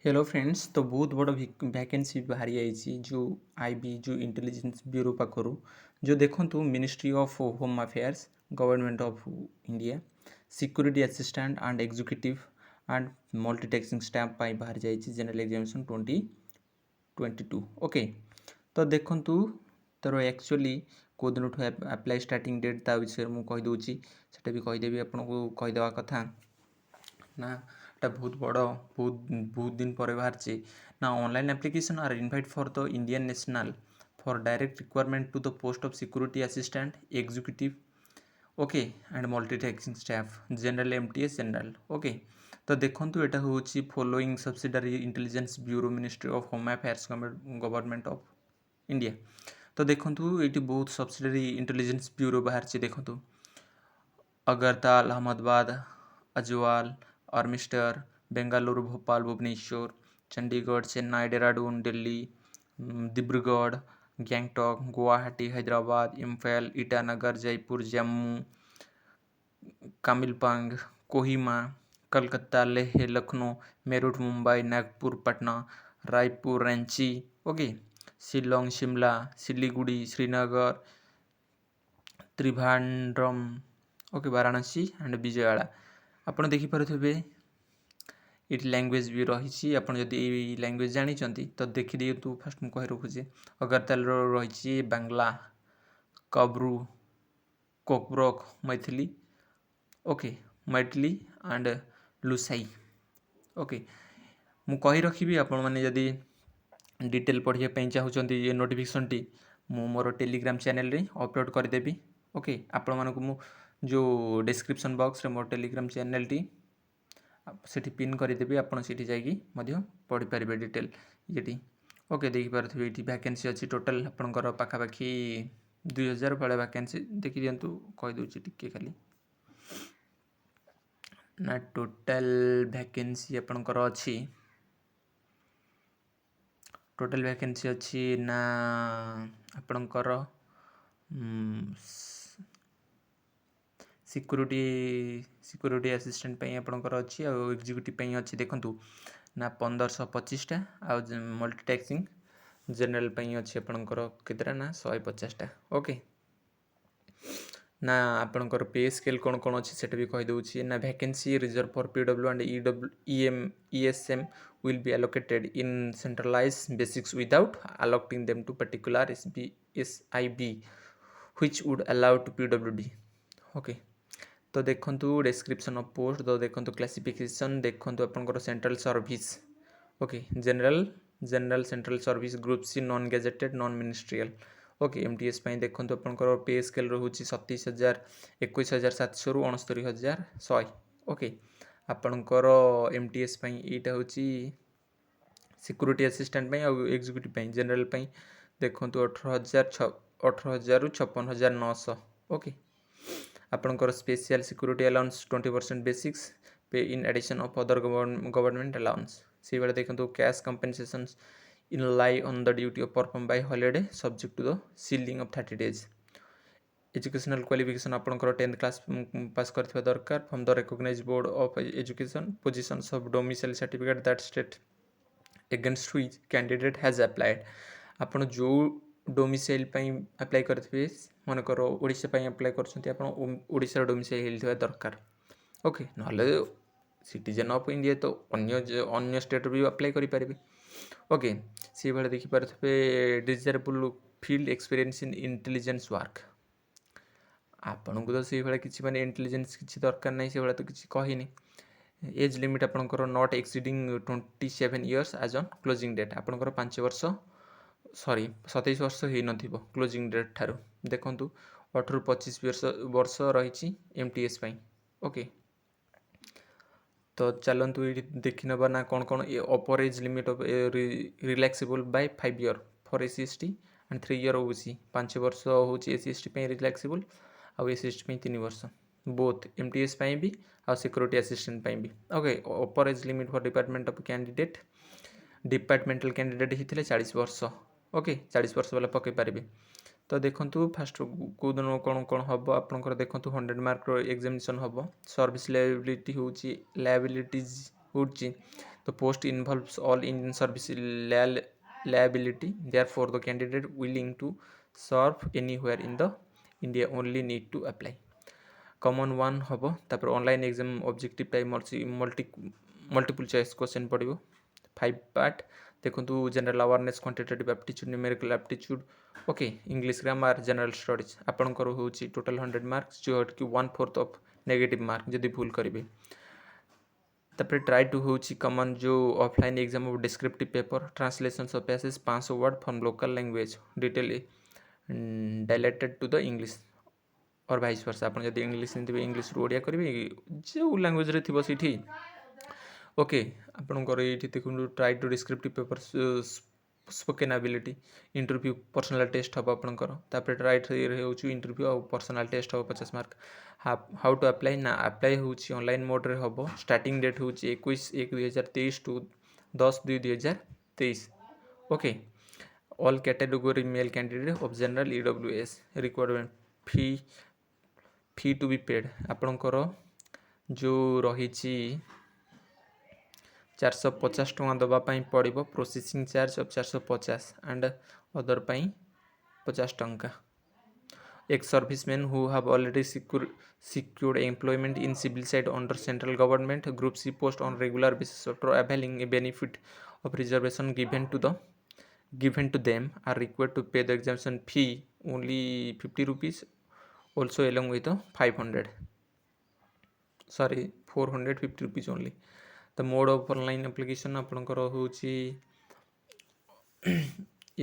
Hello friends. तो बहुत बड़ा वैकेंसी बाहरी आई जो आईबी जो इंटेलिजेंस ब्यूरो पाखर जो देखु ministry of home affairs government of India security assistant and executive and multitasking staff बाहर जाइए जनरल एग्जामिनेशन 2022। ओके, तो देखु तर एक्चुअली कौ दिन अप्लाई स्टार्टिंग डेट ता विषय मुझे कहीदे से भी कहीदेवी आपको कहीदेवा कथा ना बहुत बड़ बहुत दिन पर बाहर ना online application are invite for the Indian national for direct requirement to the post of security assistant executive okay and multitasking staff general MTS general. Okay, तो देखो यहाँ हूँ following subsidiary intelligence bureau ministry of home affairs government of India. तो देखो ये बहुत subsidiary intelligence bureau बाहर देखो अगरताल अहमदाबाद अजवाल आर्मिस्टर Bengaluru Bhopal Bhubaneswar Chandigarh Chennai Dehradun Delhi Dibrugarh Gangtok Guwahati Hyderabad Imphal Itanagar Jaipur Jammu Kalimpong Kohima Calcutta Leh Lucknow Meerut Mumbai Nagpur Patna Raipur Ranchi okay Shillong Shimla Siliguri Srinagar Trivandrum okay Varanasi and Vijayawada. आपड़ देखिपे ये लैंग्वेज भी रही जदि लैंग्वेज जानी तो देखिए तो फास्ट मुझे कही रखुचे अगरताल रही बांग्ला कब्रू Kokborok Maithili okay Maithili and Lushai. Okay, मु कही रखी आपण मैंने जदि डिटेल पढ़ाई चाहूँगी ये नोटिफिकेशन टी मोर टेलीग्राम चैनल रे अपलोड करदेवी। ओके, आपण मानक मु जो डिस्क्रिप्शन बॉक्स रे मोर टेलीग्राम चैनल टी सेठी पिन करदेवी आपड़ से पढ़ी पारे डिटेल ये। ओके, देखिपे ये वैकेंसी अच्छी टोटाल आपंकर पाखापाखि 2000 भाई वैकेंसी देखी दिंतु कहीदे टिके खाली ना टोटाल वैकेंसी आपंकर अच्छी टोटाल वैकेंसी अच्छी ना आपंकर सिक्योरिटी असिस्टेंट आपंकर अच्छी और एग्जीक्यूटिव अच्छी देखूँ ना 1525टा आउ मल्टीटास्किंग जनरल अच्छी आपंकर केतटा ना 150टा। ओके, ना आपंकर पे स्केल कौन कौन अच्छी से भी कहीदे ना vacancy reserve for PW and ESM will be allocated in centralized basics without allocating them to particular SIB which would allow to PWD। Okay, तो देखो डिस्क्रिप्शन ऑफ पोस्ट तो देखो क्लासिफिकेशन देखो आपंकर central service okay general central service group C non gazetted non ministerial okay MTS देखो आपंकर पे scale रोचे 27,000 21,700 रु 69,100। ओके, आपंकर एमटीएस यहाँ हूँ सिक्योरिटी असिस्टेंट और एग्जीक्यूटिव जनरल देखो 18,000 रु 56,900। ओके, आपंकर special security allowance 20% basics pay in addition of other government allowance से भाई देखो cash compensation in lieu on the duty of perform by holiday subject to the ceiling of 30 days. Educational qualification आपंकर 10th class pass करथिबा दरकार from the recognised board of education positions of domicile certificate that state against which candidate has applied. आपन जो domicile apply करथिबे मनकर Odisha apply करछन्ती आपन Odisha domicile होइथबा दरकार। ओके, नहले सिटीजन ऑफ इंडिया तो अन्य स्टेट भी अप्लाई करि पारिबे। ओके, से भाई देखिपे desirable field experience in intelligence work आपन को तो से भाई किसी माने इंटेलिजेंस किसी दरकार नहीं से भाई तो किसी कहिनी। एज लिमिट आपंकर not exceeding 27 years age on closing date आपंकर 5 वर्ष सॉरी 27 वर्ष हो न क्लोजिंग डेट ठारू देखूँ 18 रु 25 वर्ष रही एमटीएस। ओके, तो चलतु ये देखी ना ना कौन कौन upper age limit of relaxable by 5 year for SC/ST and 3 year OBC 5 वर्ष हूँ SC/ST रिलैक्सेबल आउ SC/ST 3 वर्ष बोथ एमटीएस भी आ सिक्योरिटी असिस्टेंट भी। Okay, upper age limit for department of candidate departmental candidate होते 40 वर्ष। ओके, 40 वर्ष वाला पकई पारे। तो देखो फास्ट कौ दिन कौन कौन हम आपंकर देखो 100 मार्क एग्जामिनेशन हम सर्विस लायबिलिटी लायबिलिटीज हूँ The post involves all in service liability. Therefore, the candidate willing to serve anywhere in the India only need to apply. Common one हम तापर online exam objective type multiple choice question पड़ो 5 part देखो general awareness quantitative aptitude numerical aptitude okay English grammar general studies आपंकर हूँ total 100 marks जो कि 1/4 of negative mark जदि भूल करेंगे तापर ट्राई टू हूँ कमन जो offline exam of descriptive paper translation of passage 500 word from local language detail डायलेटेड टू द इंग्लिश और भाइस वर्षा आप इंग्लिश थे इंग्लिश रू ओडिया करेंगे जो लैंग्वेज रे थी सीठी ओके आपंकर ये देखो try to descriptive paper spoken ability interview personal test हम आपंकर ट्राई हो इंटरव्यू और पर्सनल टेस्ट हम 50 मार्क हाउ टू अप्लाई ना अप्लाई हो ऑनलाइन मोड रे हम स्टार्टिंग डेट हूँ 21/1/2023 to 10/2/2023 okay all category male candidate of general EWS requirement fee to be paid आपणकर जो रही 450 टଙ୍କା दवापाई पड़ो processing charge of 450 and other पाई 50 टଙ୍କା एक serviceman who have already secured employment in civil side under central government group C post on regular basis after availing a benefit of reservation given to them are required to pay the exemption fee only 50 rupees also along with 450 rupees only. The mode of online application आपणकर हूँ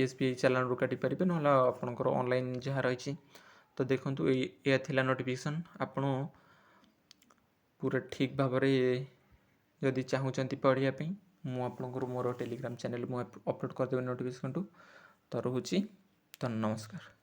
SBI चालान रू काटी पारे ना आपणकर online जहाँ रही तो देखो यह थिला नोटिफिकेशन आपण पूरा ठीक भाव जदि चाहूँगी पढ़ाई मुझे मोर टेलीग्राम चैनल मुझे अपलोड करदेवी नोटिफिकेशन तो रोचे तो नमस्कार।